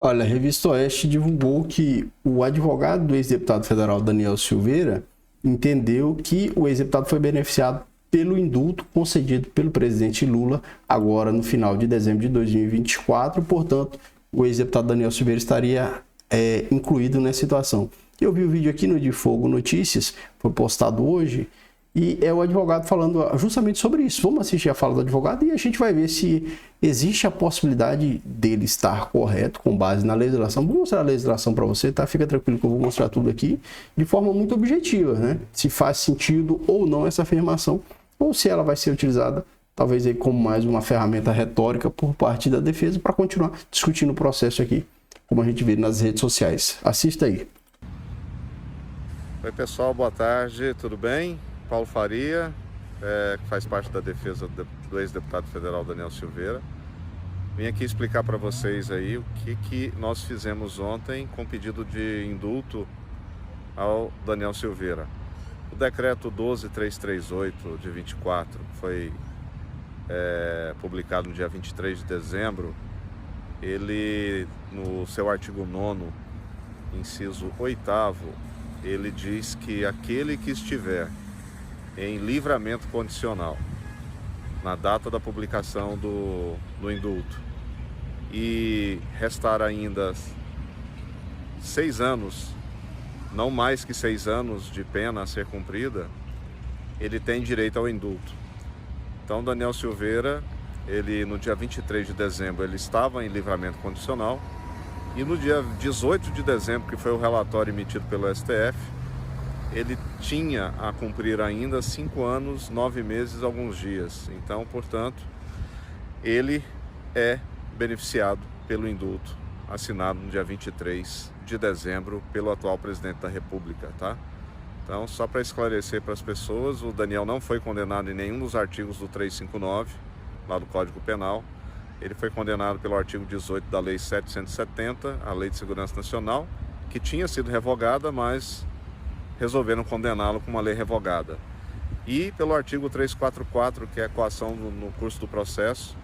Olha, a Revista Oeste divulgou que o advogado do ex-deputado federal Daniel Silveira entendeu que o ex-deputado foi beneficiado pelo indulto concedido pelo presidente Lula agora no final de dezembro de 2024. Portanto, o ex-deputado Daniel Silveira estaria incluído nessa situação. Eu vi o vídeo aqui no De Fogo Notícias, foi postado hoje, e é o advogado falando justamente sobre isso. Vamos assistir a fala do advogado e a gente vai ver se existe a possibilidade dele estar correto com base na legislação. Vou mostrar a legislação para você, tá? Fica tranquilo que eu vou mostrar tudo aqui de forma muito objetiva, né? Se faz sentido ou não essa afirmação, ou se ela vai ser utilizada talvez aí como mais uma ferramenta retórica por parte da defesa para continuar discutindo o processo aqui, como a gente vê nas redes sociais. Assista aí. Oi pessoal, boa tarde, tudo bem? Paulo Faria, que faz parte da defesa do ex-deputado federal Daniel Silveira. Vim aqui explicar para vocês aí o que nós fizemos ontem com pedido de indulto ao Daniel Silveira. O decreto 12338 de 24 foi publicado no dia 23 de dezembro. Ele, no seu artigo 9º, inciso 8º, ele diz que aquele que estiver em livramento condicional na data da publicação do indulto e restar ainda 6 anos, não mais que 6 anos de pena a ser cumprida, ele tem direito ao indulto. Então Daniel Silveira, ele no dia 23 de dezembro, ele estava em livramento condicional e no dia 18 de dezembro, que foi o relatório emitido pelo STF, ele tinha a cumprir ainda 5 anos, 9 meses, alguns dias. Então, portanto, ele é beneficiado pelo indulto assinado no dia 23 de dezembro pelo atual presidente da República, tá? Então, só para esclarecer para as pessoas, o Daniel não foi condenado em nenhum dos artigos do 359, lá do Código Penal. Ele foi condenado pelo artigo 18 da Lei 770, a Lei de Segurança Nacional, que tinha sido revogada, mas resolveram condená-lo com uma lei revogada. E pelo artigo 344, que é a coação no curso do processo.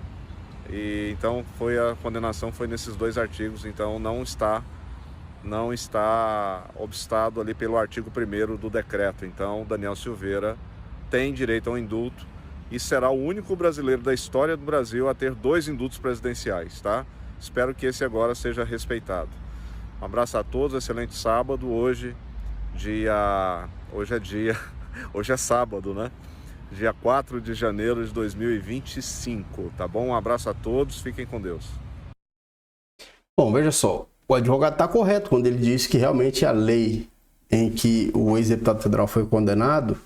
E então a condenação foi nesses 2 artigos, então não está obstado ali pelo artigo 1º do decreto. Então Daniel Silveira tem direito ao indulto e será o único brasileiro da história do Brasil a ter 2 indultos presidenciais, tá? Espero que esse agora seja respeitado. Um abraço a todos, excelente sábado. Hoje é sábado, né? Dia 4 de janeiro de 2025, tá bom? Um abraço a todos, fiquem com Deus. Bom, veja só, o advogado está correto quando ele diz que realmente a lei em que o ex-deputado federal foi condenado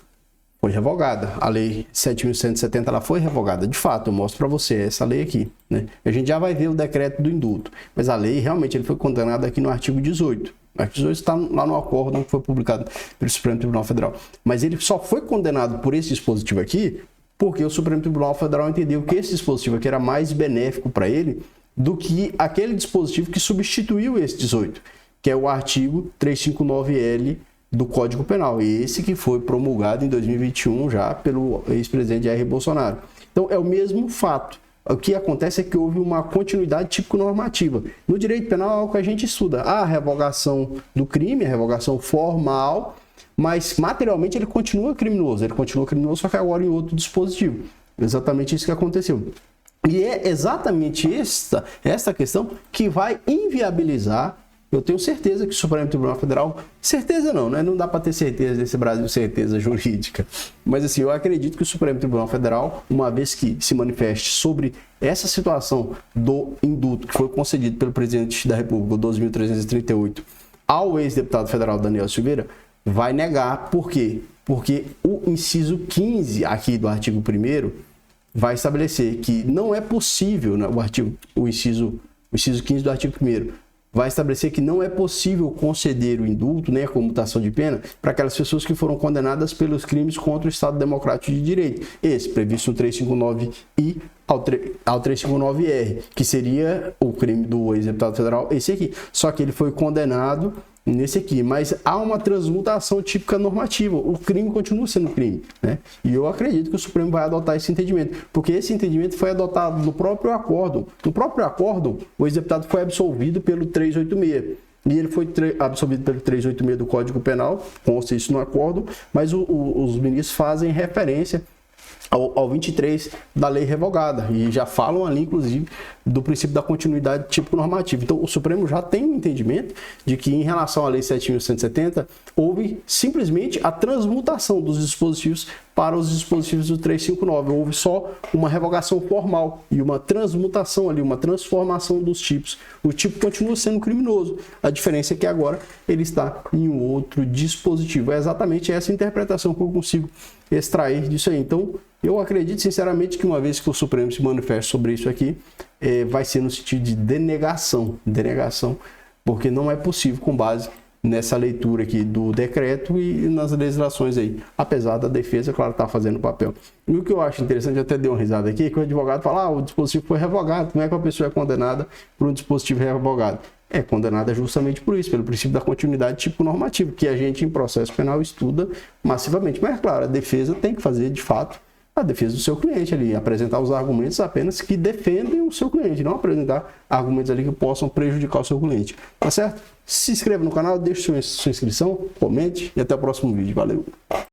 foi revogada. A lei 7.170 ela foi revogada. De fato, eu mostro para você essa lei aqui, né? A gente já vai ver o decreto do indulto, mas a lei realmente ele foi condenado aqui no artigo 18. O artigo 18 está lá no acórdão que foi publicado pelo Supremo Tribunal Federal. Mas ele só foi condenado por esse dispositivo aqui porque o Supremo Tribunal Federal entendeu que esse dispositivo aqui era mais benéfico para ele do que aquele dispositivo que substituiu esse 18, que é o artigo 359L do Código Penal, esse que foi promulgado em 2021 já pelo ex-presidente Jair Bolsonaro. Então é o mesmo fato. O que acontece é que houve uma continuidade típico-normativa. No direito penal é algo que a gente estuda. A revogação do crime, a revogação formal, mas materialmente ele continua criminoso. Ele continua criminoso, só que agora em outro dispositivo. Exatamente isso que aconteceu. E é exatamente esta questão que vai inviabilizar. Eu tenho certeza que o Supremo Tribunal Federal, certeza não, né? Não dá para ter certeza nesse Brasil, certeza jurídica. Mas assim, eu acredito que o Supremo Tribunal Federal, uma vez que se manifeste sobre essa situação do indulto que foi concedido pelo presidente da República, o 12.338, ao ex-deputado federal Daniel Silveira, vai negar. Por quê? Porque o inciso 15 aqui do artigo 1º vai estabelecer que não é possível, né, o inciso 15 do artigo 1º, vai estabelecer que não é possível conceder o indulto, nem a comutação de pena, para aquelas pessoas que foram condenadas pelos crimes contra o Estado Democrático de Direito. Esse, previsto no 359I ao 359R, que seria o crime do ex-deputado federal, esse aqui. Só que ele foi condenado nesse aqui, mas há uma transmutação típica normativa. O crime continua sendo crime, né? E eu acredito que o Supremo vai adotar esse entendimento, porque esse entendimento foi adotado no próprio acórdão. No próprio acórdão, o ex-deputado foi absolvido pelo 386. E ele foi absolvido pelo 386 do Código Penal, consta isso no acórdão, mas os ministros fazem referência ao 23 da lei revogada, e já falam ali, inclusive, do princípio da continuidade típico-normativa. Então, o Supremo já tem um entendimento de que, em relação à Lei 7.170, houve simplesmente a transmutação dos dispositivos para os dispositivos do 359. Houve só uma revogação formal e uma transmutação ali, uma transformação dos tipos. O tipo continua sendo criminoso. A diferença é que agora ele está em um outro dispositivo. É exatamente essa interpretação que eu consigo extrair disso aí. Então, eu acredito sinceramente que uma vez que o Supremo se manifeste sobre isso aqui, vai ser no sentido de denegação, porque não é possível com base nessa leitura aqui do decreto e nas legislações aí, apesar da defesa, claro, estar fazendo o papel. E o que eu acho interessante, eu até dei uma risada aqui, que o advogado fala, o dispositivo foi revogado, como é que a pessoa é condenada por um dispositivo revogado? É condenada justamente por isso, pelo princípio da continuidade típico-normativa, que a gente em processo penal estuda massivamente. Mas, claro, a defesa tem que fazer, de fato, a defesa do seu cliente ali, apresentar os argumentos apenas que defendem o seu cliente, não apresentar argumentos ali que possam prejudicar o seu cliente. Tá certo? Se inscreva no canal, deixe sua inscrição, comente e até o próximo vídeo. Valeu!